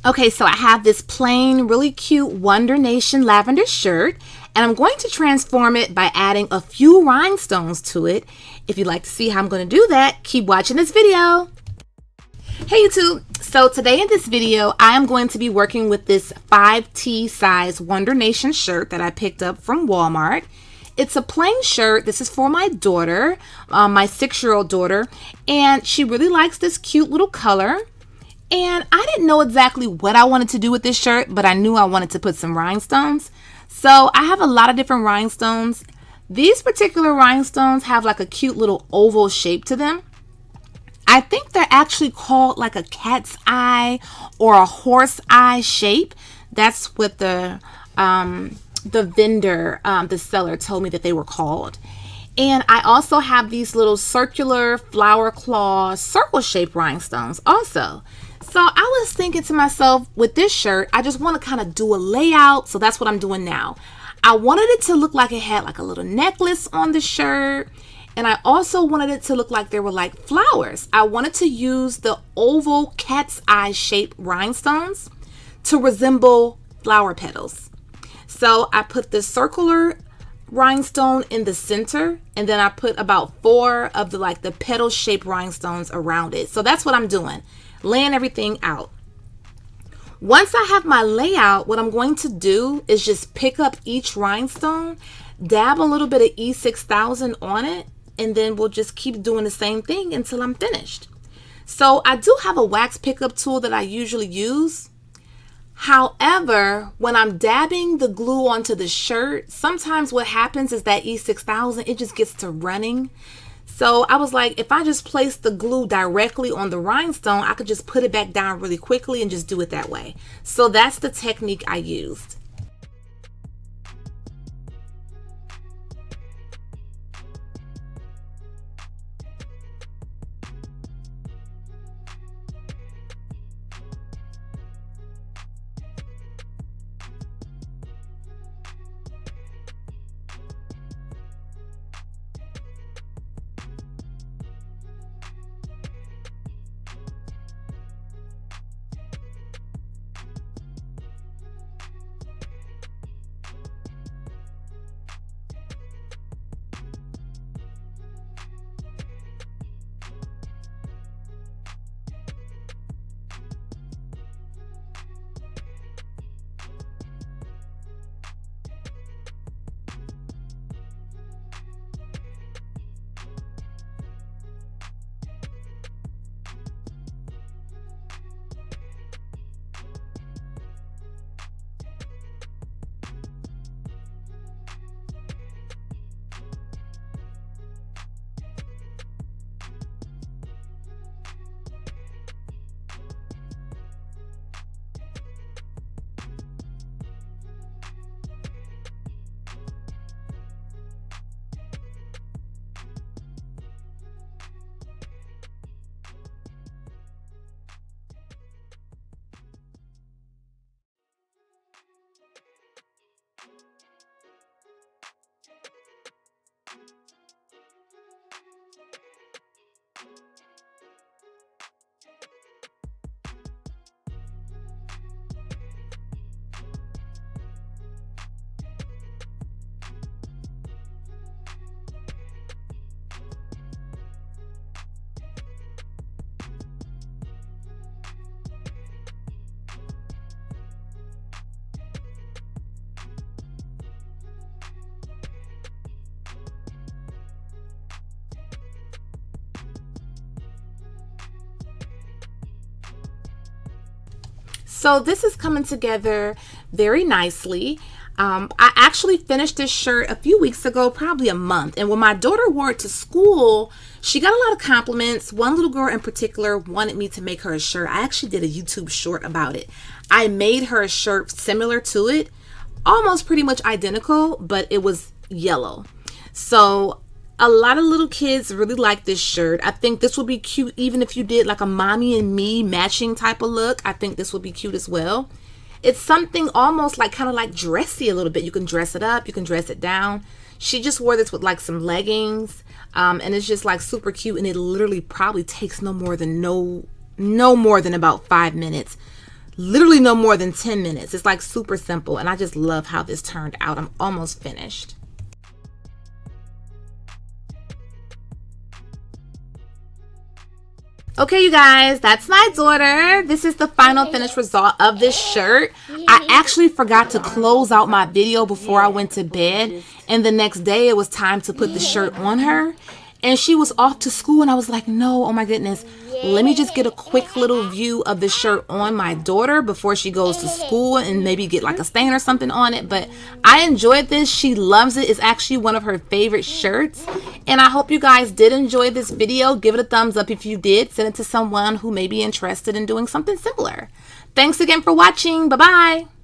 Okay, so I have this plain, really cute Wonder Nation lavender shirt, and I'm going to transform it by adding a few rhinestones to it. If you'd like to see how I'm going to do that, keep watching this video. Hey YouTube, so today in this video, I am going to be working with this 5T size Wonder Nation shirt that I picked up from Walmart. It's a plain shirt. This is for my daughter, my 6-year-old daughter, and she really likes this cute little color. And I didn't know exactly what I wanted to do with this shirt, but I knew I wanted to put some rhinestones. So I have a lot of different rhinestones. These particular rhinestones have like a cute little oval shape to them. I think they're actually called like a cat's eye or a horse eye shape. That's what the vendor, the seller told me that they were called. And I also have these little circular flower claw circle shaped rhinestones also. So I was thinking to myself, with this shirt, I just want to kind of do a layout. So that's what I'm doing now. I wanted it to look like it had like a little necklace on the shirt. And I also wanted it to look like there were like flowers. I wanted to use the oval cat's eye shaped rhinestones to resemble flower petals. So I put the circular rhinestone in the center, and then I put about 4 of the petal shaped rhinestones around it. So that's what I'm doing, laying everything out. Once I have my layout, what I'm going to do is just pick up each rhinestone, dab a little bit of E6000 on it, and then we'll just keep doing the same thing until I'm finished. So I do have a wax pickup tool that I usually use. However, when I'm dabbing the glue onto the shirt, sometimes what happens is that E6000, it just gets to running. So I was like, if I just place the glue directly on the rhinestone, I could just put it back down really quickly and just do it that way. So that's the technique I used. So this is coming together very nicely. I actually finished this shirt a few weeks ago, probably a month. And when my daughter wore it to school, she got a lot of compliments. One little girl in particular wanted me to make her a shirt. I actually did a YouTube short about it. I made her a shirt similar to it, almost pretty much identical, but it was yellow. So a lot of little kids really like this shirt. I think this would be cute even if you did like a mommy and me matching type of look. I think this would be cute as well. It's something almost like kind of like dressy a little bit. You can dress it up, you can dress it down. She just wore this with like some leggings, and it's just like super cute, and it literally probably takes no more than about 5 minutes. literally no more than 10 minutes. It's like super simple, and I just love how this turned out. I'm almost finished. Okay, you guys, that's my daughter. This is the final finished result of this shirt. I actually forgot to close out my video before I went to bed, and the next day it was time to put the shirt on her, and she was off to school, and I was like, no, oh my goodness, let me just get a quick little view of the shirt on my daughter before she goes to school and maybe get like a stain or something on it. But I enjoyed this. She loves it. It's actually one of her favorite shirts, and I hope you guys did enjoy this video. Give it a thumbs up if you did. Send it to someone who may be interested in doing something similar. Thanks again for watching. Bye-bye.